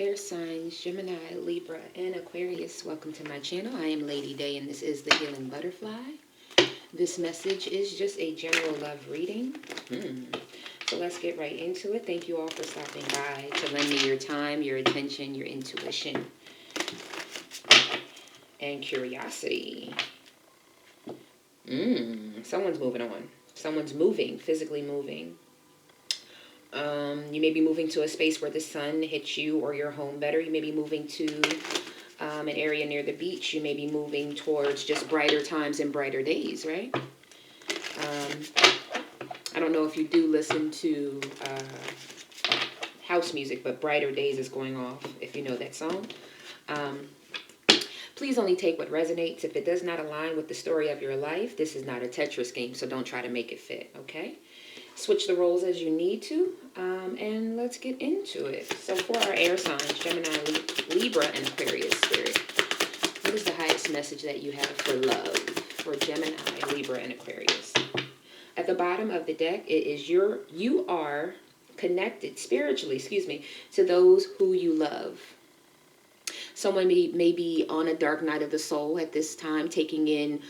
Air signs, Gemini, Libra, and Aquarius. Welcome to my channel. I am Lady Day, and this is the Healing Butterfly. This message is just a general love reading. So let's get right into it. Thank you all for stopping by to lend me your time, your attention, your intuition, and curiosity. Someone's moving on. Someone's moving, physically moving. You may be moving to a space where the sun hits you or your home better. You may be moving to an area near the beach. You may be moving towards just brighter times and brighter days, right? I don't know if you do listen to house music, but Brighter Days is going off, if you know that song. Please only take what resonates. If it does not align with the story of your life, this is not a Tetris game, so don't try to make it fit, okay? Switch the roles as you need to, and let's get into it. So for our air signs, Gemini, Libra, and Aquarius spirit, what is the highest message that you have for love for Gemini, Libra, and Aquarius? At the bottom of the deck, it is you are connected spiritually, to those who you love. Someone may be on a dark night of the soul at this time, taking in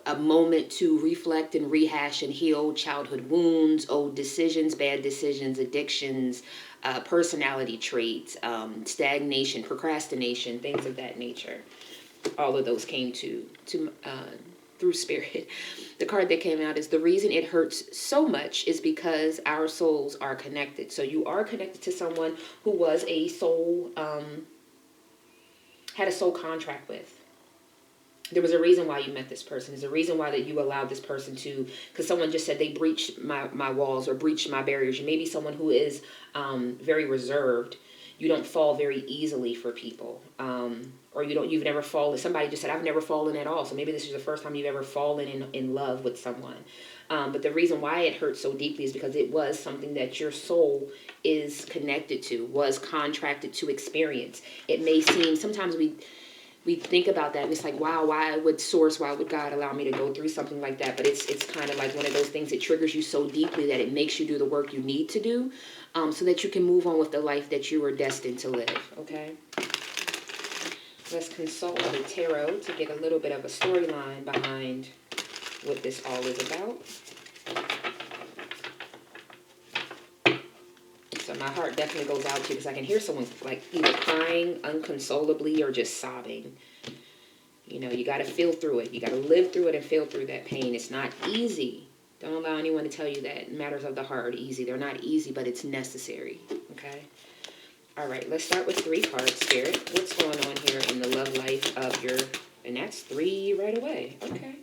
a moment to reflect and rehash and heal childhood wounds, old decisions, bad decisions, addictions, personality traits, stagnation, procrastination, things of that nature. All of those came to through spirit. The card that came out is the reason it hurts so much is because our souls are connected. So you are connected to someone who was a soul, had a soul contract with. There was a reason why you met this person. There's a reason why that you allowed this person to, because someone just said they breached my walls or breached my barriers. You may be someone who is very reserved. You don't fall very easily for people. Or you've never fallen. Somebody just said, I've never fallen at all. So maybe this is the first time you've ever fallen in love with someone. But the reason why it hurts so deeply is because it was something that your soul is connected to, was contracted to experience. It may seem, sometimes we think about that and it's like, wow, why would God allow me to go through something like that? But it's kind of like one of those things that triggers you so deeply that it makes you do the work you need to do, so that you can move on with the life that you were destined to live, okay? Let's consult the tarot to get a little bit of a storyline behind what this all is about. So my heart definitely goes out to you because I can hear someone like either crying unconsolably or just sobbing. You know, you got to feel through it. You got to live through it and feel through that pain. It's not easy. Don't allow anyone to tell you that matters of the heart are easy. They're not easy, but it's necessary. Okay? All right, let's start with 3 cards, Spirit. What's going on here in the love life of your... And that's 3 right away. Okay.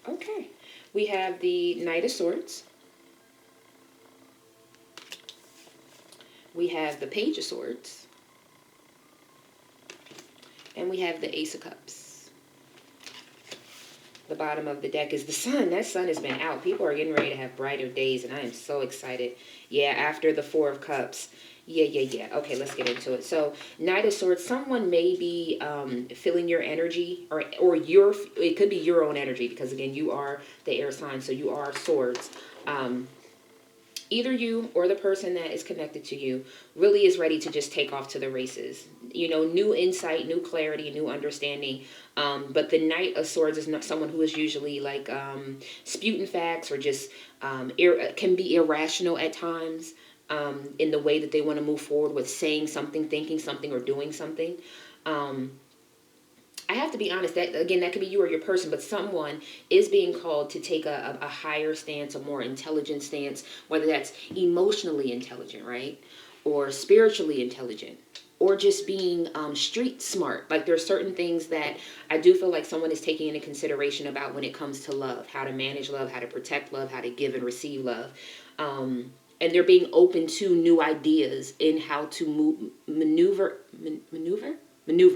Okay. We have the Knight of Swords. We have the Page of Swords. And we have the Ace of Cups. The bottom of the deck is the sun. That sun has been out. People are getting ready to have brighter days, and I am so excited. Yeah, after the 4 of Cups. Yeah. Okay, let's get into it. So, Knight of Swords, someone may be feeling your energy, or it could be your own energy, because again, you are the air sign, so you are swords. Either you or the person that is connected to you really is ready to just take off to the races. You know, new insight, new clarity, new understanding. But the Knight of Swords is not someone who is usually like spouting facts or just can be irrational at times in the way that they want to move forward with saying something, thinking something, or doing something. I have to be honest, that again, that could be you or your person, but someone is being called to take a higher stance, a more intelligent stance, whether that's emotionally intelligent, right? Or spiritually intelligent, or just being street smart. Like there's certain things that I do feel like someone is taking into consideration about when it comes to love, how to manage love, how to protect love, how to give and receive love. And they're being open to new ideas in how to maneuver,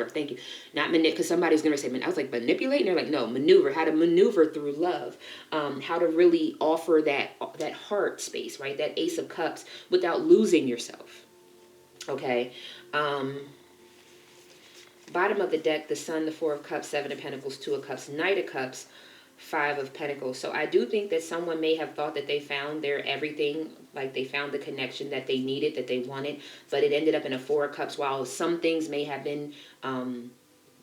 thank you. Not because somebody's going to say, I was like, manipulate? And they're like, no, maneuver, how to maneuver through love, how to really offer that heart space, right? That Ace of Cups without losing yourself, okay? Bottom of the deck, the Sun, the 4 of Cups, 7 of Pentacles, 2 of Cups, Knight of Cups, Five of Pentacles. So I do think that someone may have thought that they found their everything, like they found the connection that they needed, that they wanted, but it ended up in a Four of Cups, while some things may have been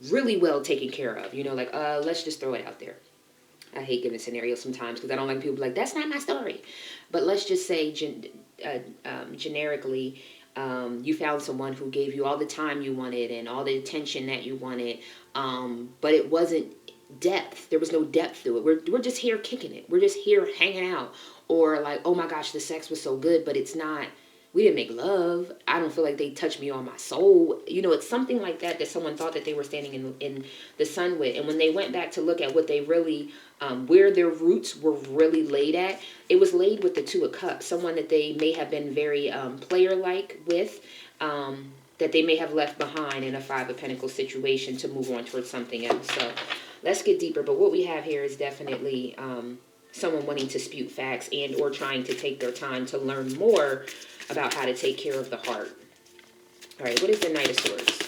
really well taken care of. You know, like, let's just throw it out there. I hate giving scenarios sometimes because I don't like people like, that's not my story. But let's just say generically, you found someone who gave you all the time you wanted and all the attention that you wanted, but it wasn't depth. There was no depth to it. We're just here kicking it. We're just here hanging out. Or like, oh my gosh, the sex was so good, but it's not, we didn't make love. I don't feel like they touched me on my soul. You know, it's something like that that someone thought that they were standing in the sun with. And when they went back to look at what they really, where their roots were really laid at, it was laid with the Two of Cups. Someone that they may have been very player-like with, that they may have left behind in a Five of Pentacles situation to move on towards something else. So let's get deeper. But what we have here is definitely someone wanting to spew facts and or trying to take their time to learn more about how to take care of the heart. All right, what is the Knight of Swords?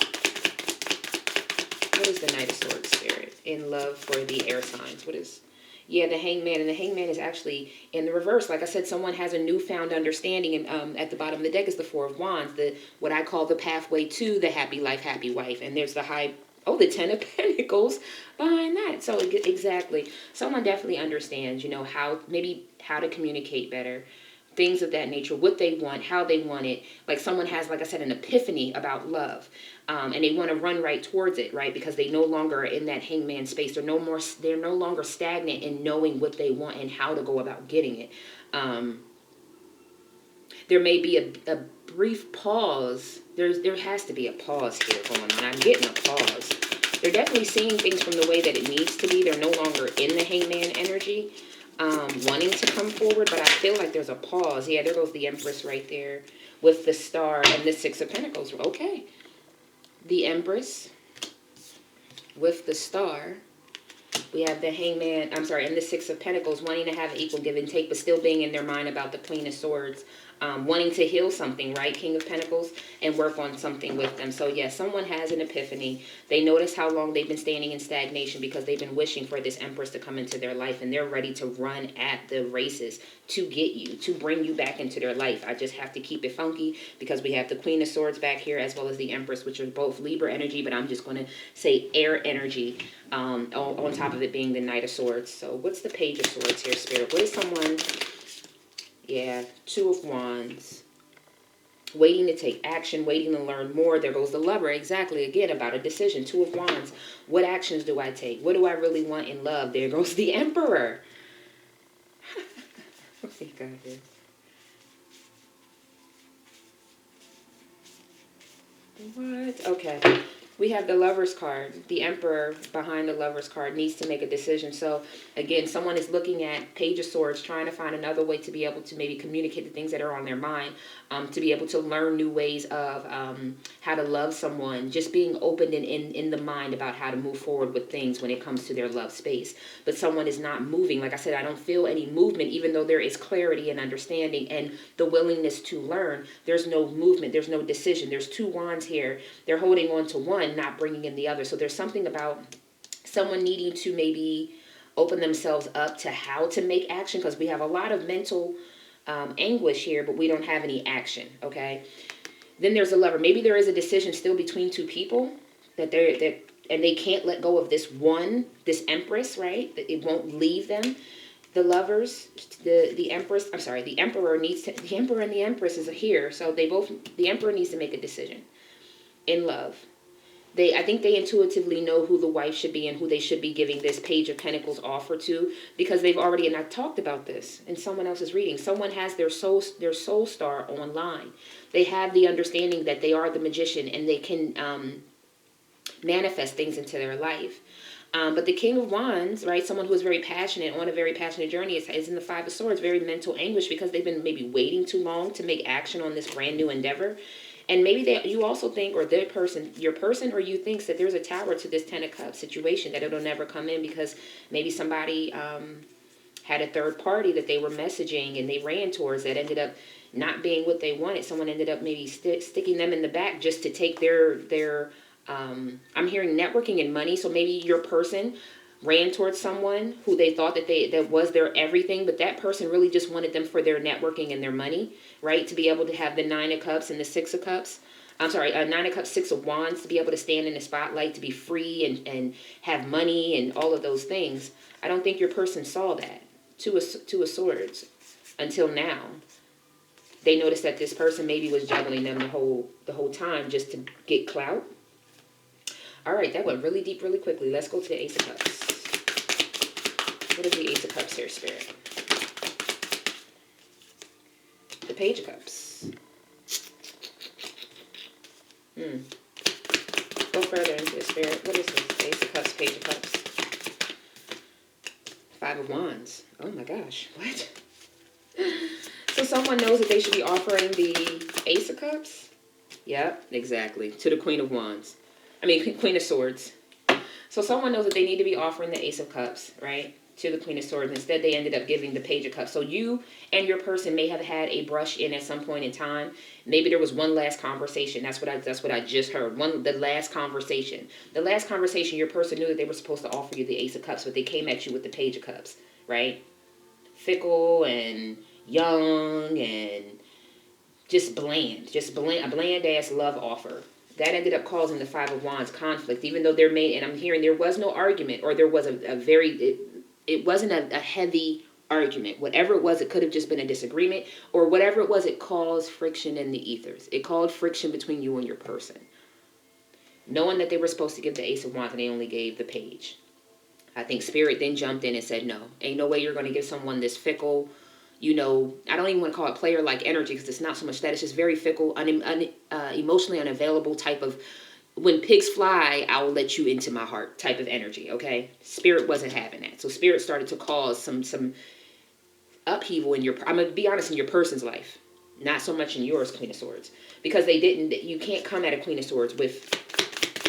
What is the Knight of Swords, Spirit? In love for the air signs. What is... Yeah, the Hangman. And the Hangman is actually in the reverse. Like I said, someone has a newfound understanding. And at the bottom of the deck is the Four of Wands. What I call the pathway to the happy life, happy wife. And there's the the Ten of Pentacles behind that. So exactly. Someone definitely understands, you know, how to communicate better. Things of that nature, what they want, how they want it. Like someone has, like I said, an epiphany about love. And they want to run right towards it, right? Because they no longer are in that hangman space. They're no longer stagnant in knowing what they want and how to go about getting it. There may be a brief pause. There has to be a pause here going on. I'm getting a pause. They're definitely seeing things from the way that it needs to be. They're no longer in the hangman energy. Wanting to come forward, but I feel like there's a pause. Yeah, there goes the Empress right there with the Star and the Six of Pentacles. Okay. The Empress with the Star. We have the Hangman, and the Six of Pentacles, wanting to have equal give and take, but still being in their mind about the Queen of Swords. Wanting to heal something, right? King of Pentacles, and work on something with them. So, yes, someone has an epiphany. They notice how long they've been standing in stagnation because they've been wishing for this Empress to come into their life, and they're ready to run at the races to get you, to bring you back into their life. I just have to keep it funky because we have the Queen of Swords back here as well as the Empress, which are both Libra energy, but I'm just going to say air energy on top of it being the Knight of Swords. So, what's the Page of Swords here, Spirit? What is someone... Yeah, Two of Wands. Waiting to take action, waiting to learn more. There goes the Lover. Exactly, again, about a decision. Two of Wands. What actions do I take? What do I really want in love? There goes the Emperor. What we got here? What? Okay. We have the Lover's card. The Emperor behind the Lover's card needs to make a decision. So, again, someone is looking at Page of Swords, trying to find another way to be able to maybe communicate the things that are on their mind, to be able to learn new ways of how to love someone, just being open in the mind about how to move forward with things when it comes to their love space. But someone is not moving. Like I said, I don't feel any movement, even though there is clarity and understanding and the willingness to learn. There's no movement. There's no decision. There's two wands here. They're holding on to one, not bringing in the other. So there's something about someone needing to maybe open themselves up to how to make action, because we have a lot of mental anguish here, but we don't have any action. Okay. Then there's a Lover. Maybe there is a decision still between two people and they can't let go of this Empress, right? That it won't leave them. The Lovers, the Empress, the Emperor the Emperor and the Empress is here. So the Emperor needs to make a decision in love. I think they intuitively know who the wife should be and who they should be giving this Page of Pentacles offer to, because they've already, and I've talked about this in someone else's reading, someone has their soul star online. They have the understanding that they are the magician and they can manifest things into their life. But the King of Wands, right, someone who is very passionate, on a very passionate journey, is in the Five of Swords, very mental anguish because they've been maybe waiting too long to make action on this brand new endeavor. And maybe you also think, or your person or you thinks that there's a tower to this Ten of Cups situation, that it'll never come in because maybe somebody had a third party that they were messaging and they ran towards that ended up not being what they wanted. Someone ended up maybe sticking them in the back just to take their I'm hearing networking and money. So maybe your person ran towards someone who they thought that was their everything, but that person really just wanted them for their networking and their money, right? To be able to have the Nine of Cups and the Six of Cups. I'm sorry, Nine of Cups, Six of Wands, to be able to stand in the spotlight, to be free and have money and all of those things. I don't think your person saw that. Two of Swords. Until now. They noticed that this person maybe was juggling them the whole time just to get clout. All right, that went really deep really quickly. Let's go to the Ace of Cups. What is the Ace of Cups here, Spirit? The Page of Cups. Go further into the Spirit. What is this? Ace of Cups, Page of Cups. Five of Wands. Oh my gosh. What? So someone knows that they should be offering the Ace of Cups? Yep, exactly. To the Queen of Wands. I mean, Queen of Swords. So someone knows that they need to be offering the Ace of Cups, right? To the Queen of Swords. Instead, they ended up giving the Page of Cups. So you and your person may have had a brush in at some point in time. Maybe there was one last conversation. That's what I just heard. The last conversation. The last conversation, your person knew that they were supposed to offer you the Ace of Cups, but they came at you with the Page of Cups, right? Fickle and young and just bland. A bland-ass love offer. That ended up causing the Five of Wands conflict, even though and I'm hearing there was no argument, or there was it wasn't a heavy argument. Whatever it was, it could have just been a disagreement, or whatever it was, it caused friction in the ethers. It caused friction between you and your person. Knowing that they were supposed to give the Ace of Wands and they only gave the Page. I think Spirit then jumped in and said, no, ain't no way you're going to give someone this fickle, I don't even want to call it player-like energy, because it's not so much that. It's just very fickle, emotionally unavailable type of, when pigs fly, I will let you into my heart type of energy, okay? Spirit wasn't having that. So Spirit started to cause some upheaval in I'm going to be honest, in your person's life. Not so much in yours, Queen of Swords. Because you can't come at a Queen of Swords with,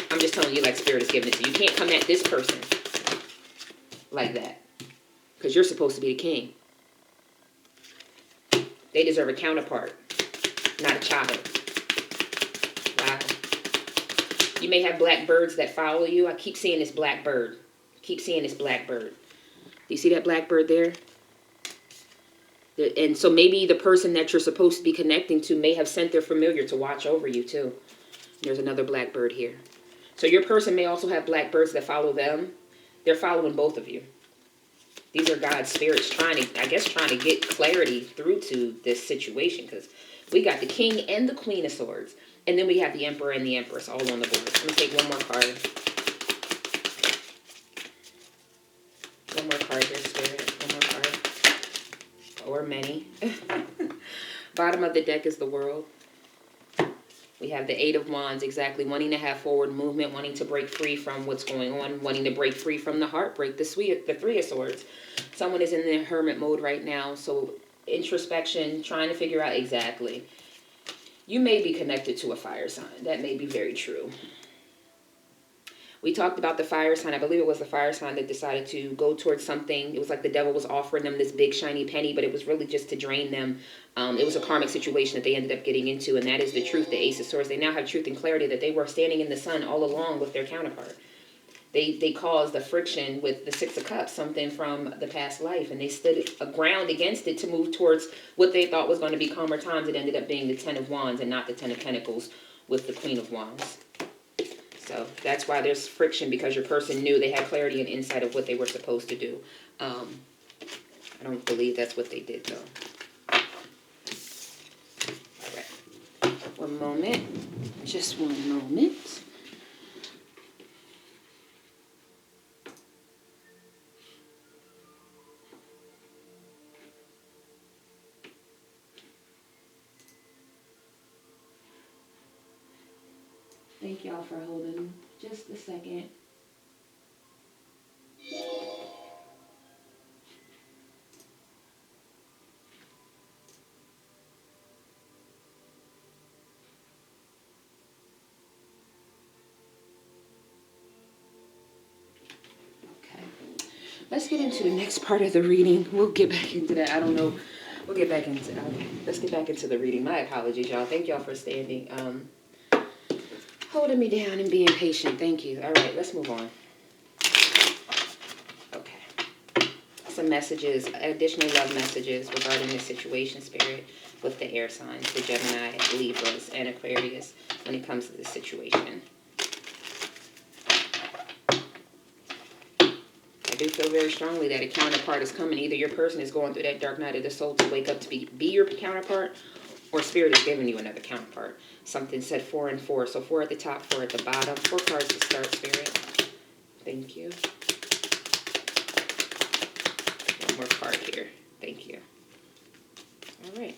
I'm just telling you like Spirit is giving it to you. You can't come at this person like that. Because you're supposed to be the king. They deserve a counterpart, not a child. Wow. You may have black birds that follow you. I keep seeing this black bird. Do you see that black bird there? And so maybe the person that you're supposed to be connecting to may have sent their familiar to watch over you too. There's another black bird here. So your person may also have black birds that follow them. They're following both of you. These are God's spirits trying to get clarity through to this situation, because we got the King and the Queen of Swords. And then we have the Emperor and the Empress all on the board. I'm going to take one more card. One more card here, Spirit. One more card. Or many. Bottom of the deck is the World. We have the Eight of Wands, exactly, wanting to have forward movement, wanting to break free from what's going on, wanting to break free from the heartbreak, the Three of Swords. Someone is in the hermit mode right now, so introspection, trying to figure out exactly. You may be connected to a fire sign. That may be very true. We talked about the fire sign. I believe it was the fire sign that decided to go towards something. It was like the devil was offering them this big shiny penny, but it was really just to drain them. It was a karmic situation that they ended up getting into, and that is the truth, the Ace of Swords. They now have truth and clarity that they were standing in the sun all along with their counterpart. They caused the friction with the Six of Cups, something from the past life, and they stood a ground against it to move towards what they thought was going to be calmer times. It ended up being the Ten of Wands and not the Ten of Pentacles with the Queen of Wands. So that's why there's friction, because your person knew they had clarity and insight of what they were supposed to do. I don't believe that's what they did, though. All right. One moment. Just one moment. Thank y'all for holding just a second. Okay. Let's get into the next part of the reading. We'll get back into that. I don't know. We'll get back into let's get back into the reading. My apologies, y'all. Thank y'all for standing. Holding me down and being patient. Thank you. All right, let's move on. some messages, additional love messages regarding the situation, Spirit, with the air signs, the Gemini, Libras, and Aquarius when it comes to this situation. I do feel very strongly that a counterpart is coming. Either your person is going through that dark night of the soul to wake up to be your counterpart, or Spirit is giving you another counterpart. Something said 4 and 4. So 4 at the top, 4 at the bottom. 4 cards to start, Spirit. Thank you. One more card here. Thank you. All right.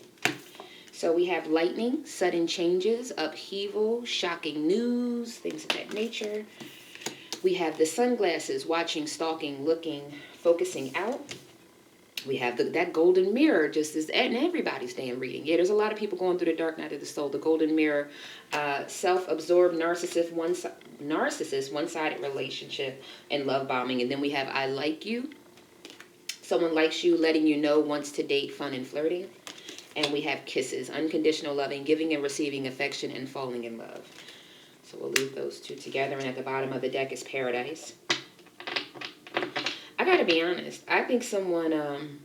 So we have lightning, sudden changes, upheaval, shocking news, things of that nature. We have the sunglasses, watching, stalking, looking, focusing out. We have that golden mirror, just as in everybody's damn reading. Yeah, there's a lot of people going through the dark night of the soul. The golden mirror, self-absorbed, narcissist, one-sided relationship, and love bombing. And then we have I like you. Someone likes you, letting you know, wants to date, fun and flirting. And we have kisses, unconditional loving, giving and receiving affection, and falling in love. So we'll leave those two together. And at the bottom of the deck is paradise. I gotta be honest. I think someone's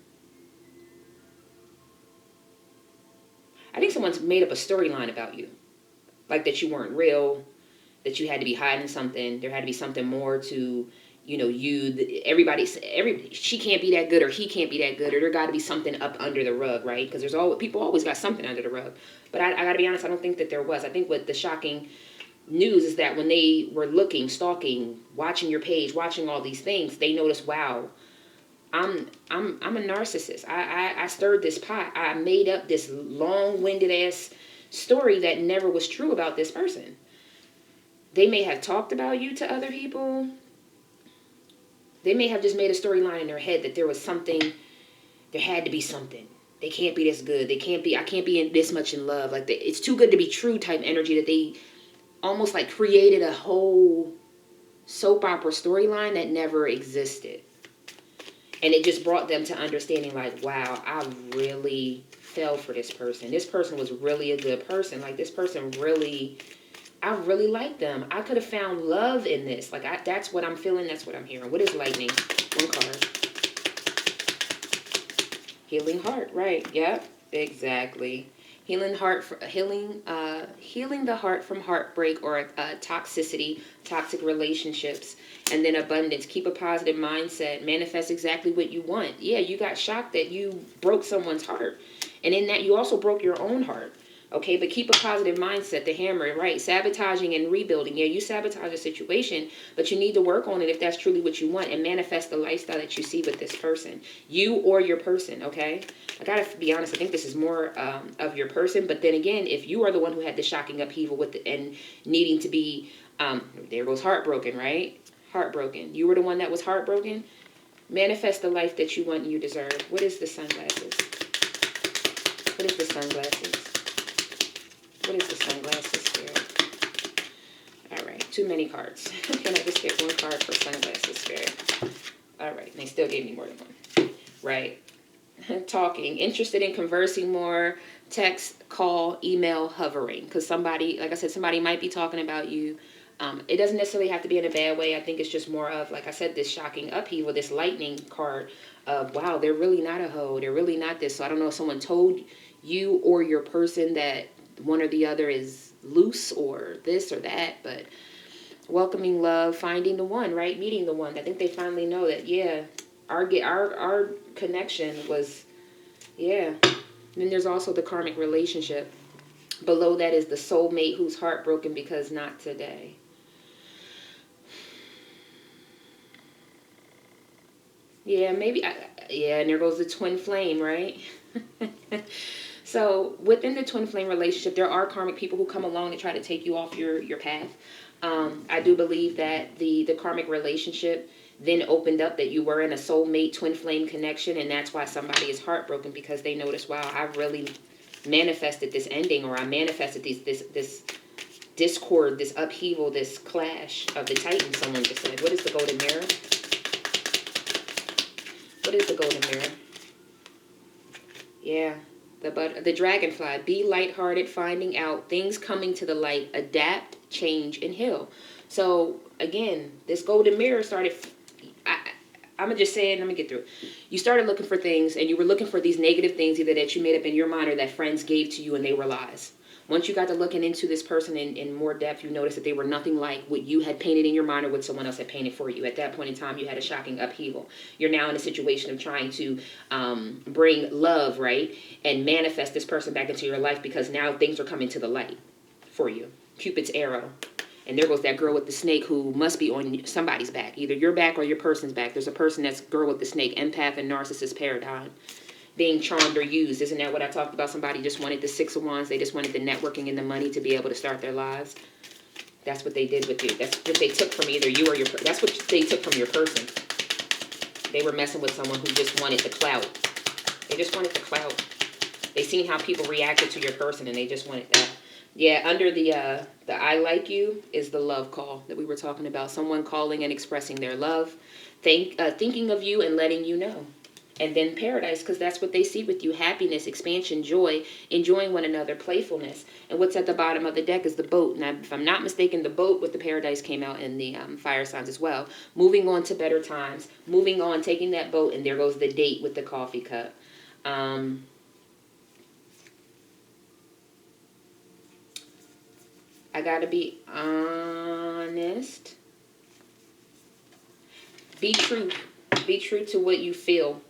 made up a storyline about you. Like that you weren't real, that you had to be hiding something. There had to be something more to, you know, everybody, she can't be that good, or he can't be that good, or there got to be something up under the rug, right? Because people always got something under the rug. But I got to be honest, I don't think that there was. I think what the shocking news is that when they were looking, stalking, watching your page, watching all these things, they noticed, wow, I'm a narcissist. I stirred this pot. I made up this long-winded ass story that never was true about this person. They may have talked about you to other people. They may have just made a storyline in their head that there was something, there had to be something. They can't be this good. I can't be this much in love. Like, it's too good to be true type energy that they almost like created a whole soap opera storyline that never existed. And it just brought them to understanding, like, wow, I really fell for this person. This person was really a good person. Like, this person really, I really like them. I could have found love in this. Like, that's what I'm feeling. That's what I'm hearing. What is lightning? One card. Healing heart. Right. Yep. Exactly. Healing the heart from heartbreak or toxicity, toxic relationships, and then abundance. Keep a positive mindset. Manifest exactly what you want. Yeah, you got shocked that you broke someone's heart, and in that you also broke your own heart. Okay, but keep a positive mindset. The hammer, right? Sabotaging and rebuilding. Yeah, you sabotage a situation, but you need to work on it if that's truly what you want, and manifest the lifestyle that you see with this person, you or your person. Okay, I gotta be honest. I think this is more of your person, but then again, if you are the one who had the shocking upheaval with and needing to be, there goes heartbroken, right? Heartbroken. You were the one that was heartbroken. Manifest the life that you want and you deserve. What is the sunglasses? What is the sunglasses? What is the sunglasses, Spirit? All right, too many cards. Can I just get one card for sunglasses, Spirit? All right, and they still gave me more than one. Right. Talking, interested in conversing more, text, call, email, hovering. Because somebody, like I said, somebody might be talking about you. It doesn't necessarily have to be in a bad way. I think it's just more of, like I said, this shocking upheaval, this lightning card of, wow, they're really not a hoe. They're really not this. So I don't know if someone told you or your person that one or the other is loose or this or that, but welcoming love, finding the one, right? Meeting the one. I think they finally know that, yeah, our connection was, yeah. And then there's also the karmic relationship. Below that is the soulmate who's heartbroken because not today. Yeah, maybe, yeah, and there goes the twin flame, right? So within the twin flame relationship, there are karmic people who come along to try to take you off your path. I do believe that the karmic relationship then opened up that you were in a soulmate twin flame connection, and that's why somebody is heartbroken, because they noticed, wow, I really manifested this ending, or I manifested this discord, this upheaval, this clash of the Titans. Someone just said, what is the golden mirror? What is the golden mirror? Yeah. The dragonfly, be lighthearted, finding out, things coming to the light, adapt, change, and heal. So, again, this golden mirror started, I'm going to just say it and I'm going to get through it. You started looking for things, and you were looking for these negative things either that you made up in your mind or that friends gave to you, and they were lies. Once you got to looking into this person in more depth, you noticed that they were nothing like what you had painted in your mind or what someone else had painted for you. At that point in time, you had a shocking upheaval. You're now in a situation of trying to bring love, right, and manifest this person back into your life, because now things are coming to the light for you. Cupid's arrow. And there goes that girl with the snake who must be on somebody's back. Either your back or your person's back. There's a person that's girl with the snake, empath and narcissist paradigm. Being charmed or used. Isn't that what I talked about? Somebody just wanted the 6 of Wands. They just wanted the networking and the money to be able to start their lives. That's what they did with you. That's what they took from either you or your... That's what they took from your person. They were messing with someone who just wanted the clout. They just wanted the clout. They seen how people reacted to your person and they just wanted that. Yeah, under the I like you is the love call that we were talking about. Someone calling and expressing their love, thinking of you and letting you know. And then paradise, because that's what they see with you. Happiness, expansion, joy, enjoying one another, playfulness. And what's at the bottom of the deck is the boat. Now, if I'm not mistaken, the boat with the paradise came out in the fire signs as well. Moving on to better times. Moving on, taking that boat, and there goes the date with the coffee cup. I gotta be honest. Be true. Be true to what you feel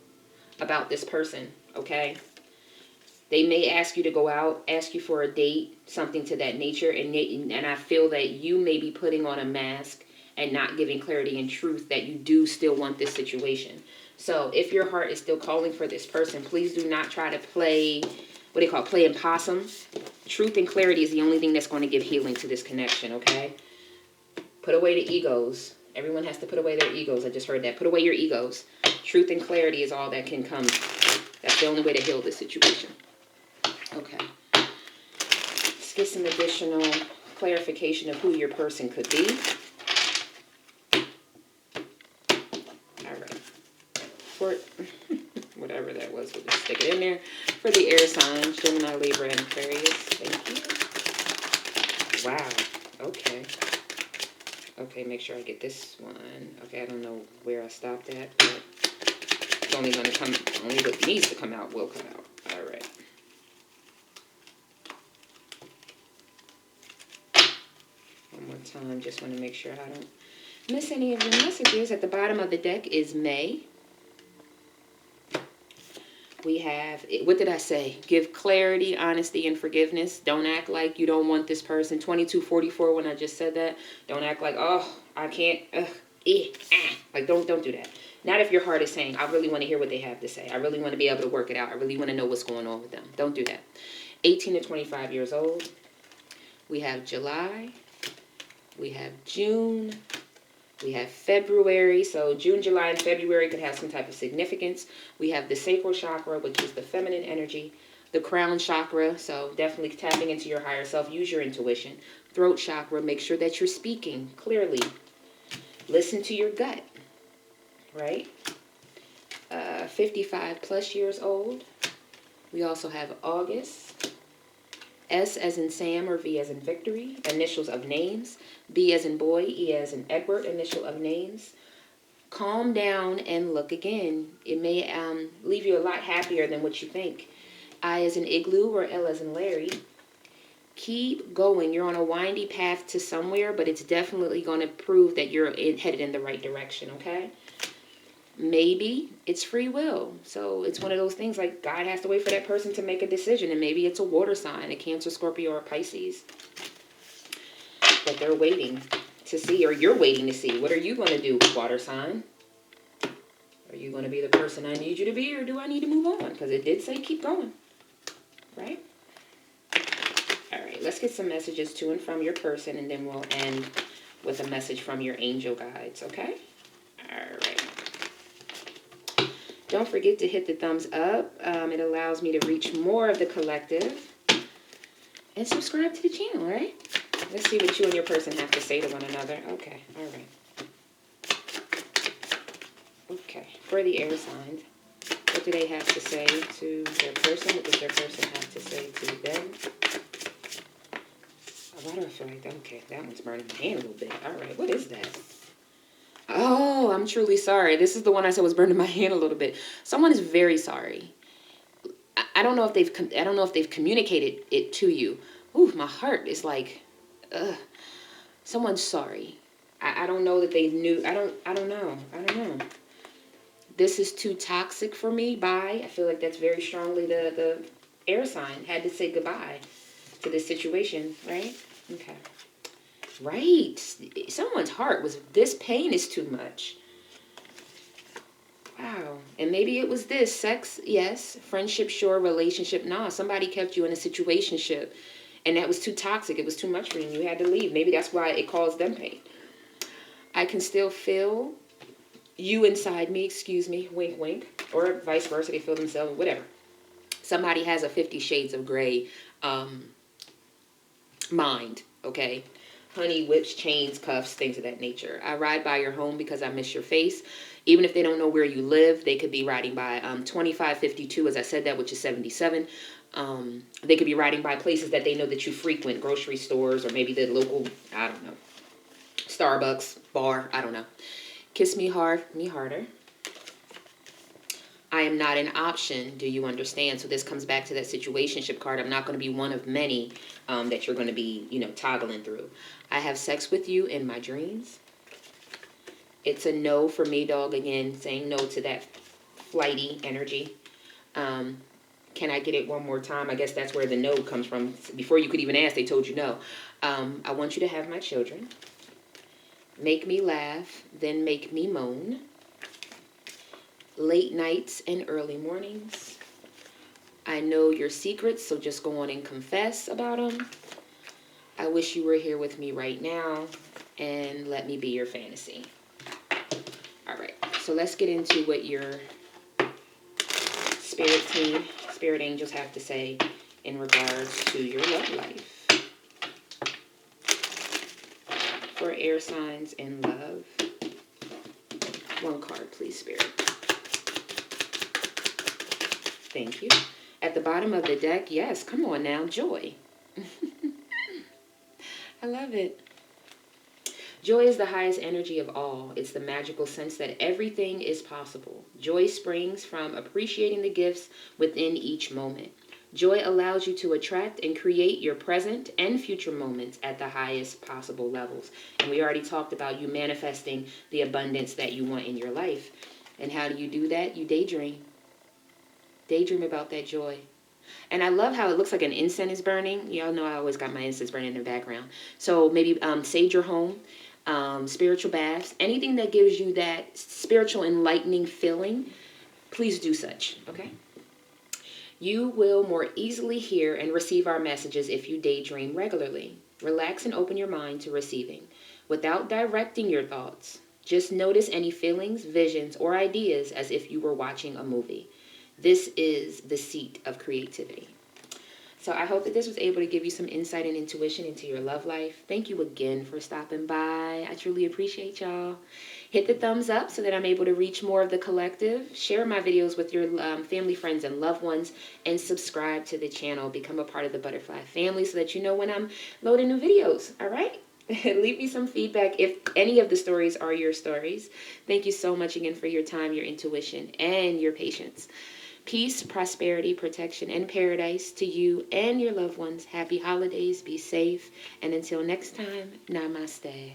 about this person, okay? They may ask you to go out, ask you for a date, something to that nature, and I feel that you may be putting on a mask and not giving clarity and truth that you do still want this situation. So if your heart is still calling for this person, please do not try to play, what they call playing possum. Truth and clarity is the only thing that's going to give healing to this connection, okay? Put away the egos. Everyone has to put away their egos. I just heard that. Put away your egos. Truth and clarity is all that can come. That's the only way to heal this situation. Okay. Let's get some additional clarification of who your person could be. All right. For whatever that was, we'll just stick it in there. For the air signs, Gemini, Libra, and Aquarius. Thank you. Wow. Okay. Okay, make sure I get this one. Okay, I don't know where I stopped at, but it's only going to come, only what needs to come out will come out. All right. One more time, just want to make sure I don't miss any of your messages. At the bottom of the deck is May. We have, what did I say? Give clarity, honesty, and forgiveness. Don't act like you don't want this person. 2244, when I just said that. Don't act like, oh, I can't, Like, don't do that. Not if your heart is saying, I really want to hear what they have to say. I really want to be able to work it out. I really want to know what's going on with them. Don't do that. 18 to 25 years old. We have July. We have June. We have February, so June, July, and February could have some type of significance. We have the sacral chakra, which is the feminine energy. The crown chakra, so definitely tapping into your higher self. Use your intuition. Throat chakra, make sure that you're speaking clearly. Listen to your gut, right? 55 plus years old. We also have August. S as in Sam or V as in Victory, initials of names. B as in boy, E as in Edward, initial of names. Calm down and look again. It may leave you a lot happier than what you think. I as in Igloo or L as in Larry. Keep going. You're on a windy path to somewhere, but it's definitely going to prove that you're headed in the right direction, okay? Maybe it's free will. So it's one of those things like God has to wait for that person to make a decision. And maybe it's a water sign, a Cancer, Scorpio, or Pisces. But they're waiting to see, or you're waiting to see. What are you going to do, water sign? Are you going to be the person I need you to be, or do I need to move on? Because it did say keep going. Right? All right, let's get some messages to and from your person, and then we'll end with a message from your angel guides, okay? All right. Don't forget to hit the thumbs up. It allows me to reach more of the collective. And subscribe to the channel, right? Let's see what you and your person have to say to one another. Okay, all right. Okay, for the air signs, what do they have to say to their person? What does their person have to say to them? Why do I feel like that? Okay, that one's burning my hand a little bit. All right, what is that? Oh, I'm truly sorry. This is the one I said was burning my hand a little bit. Someone is very sorry. I don't know if they've communicated it to you. Ooh, my heart is like, ugh. Someone's sorry. I don't know that they knew. I don't know. This is too toxic for me. Bye. I feel like that's very strongly the air sign had to say goodbye to this situation, right? Okay. Right. Someone's heart was, this pain is too much. Wow. And maybe it was this. Sex, yes. Friendship, sure. Relationship, nah. Somebody kept you in a situationship. And that was too toxic. It was too much for you. You had to leave. Maybe that's why it caused them pain. I can still feel you inside me. Excuse me. Wink, wink. Or vice versa. They feel themselves. Whatever. Somebody has a 50 Shades of Grey mind. Okay. Honey, whips, chains, cuffs, things of that nature. I ride by your home because I miss your face. Even if they don't know where you live, they could be riding by 2552, as I said that, which is 77. They could be riding by places that they know that you frequent, grocery stores, or maybe the local, I don't know, Starbucks, bar, I don't know. Kiss me hard, me harder. I am not an option. Do you understand? So this comes back to that situationship card. I'm not going to be one of many that you're going to be, toggling through. I have sex with you in my dreams. It's a no for me, dog. Again, saying no to that flighty energy. Can I get it one more time? I guess that's where the no comes from. Before you could even ask, they told you no. I want you to have my children. Make me laugh, then make me moan. Late nights and early mornings. I know your secrets, so just go on and confess about them. I wish you were here with me right now, and let me be your fantasy. All right, so let's get into what your spirit team, spirit angels have to say in regards to your love life. For air signs and love. One card, please, spirit. Thank you. At the bottom of the deck, yes, come on now, joy. I love it. Joy is the highest energy of all. It's the magical sense that everything is possible. Joy springs from appreciating the gifts within each moment. Joy allows you to attract and create your present and future moments at the highest possible levels. And we already talked about you manifesting the abundance that you want in your life. And how do you do that? You daydream. Daydream about that joy. And I love how it looks like an incense is burning. Y'all know I always got my incense burning in the background. So maybe sage your home, spiritual baths, anything that gives you that spiritual enlightening feeling, please do such, okay? You will more easily hear and receive our messages if you daydream regularly. Relax and open your mind to receiving. Without directing your thoughts, just notice any feelings, visions, or ideas as if you were watching a movie. This is the seat of creativity. So I hope that this was able to give you some insight and intuition into your love life. Thank you again for stopping by. I truly appreciate y'all. Hit the thumbs up so that I'm able to reach more of the collective. Share my videos with your family, friends, and loved ones. And subscribe to the channel. Become a part of the Butterfly family so that you know when I'm loading new videos. All right? Leave me some feedback if any of the stories are your stories. Thank you so much again for your time, your intuition, and your patience. Peace, prosperity, protection, and paradise to you and your loved ones. Happy holidays. Be safe. And until next time, namaste.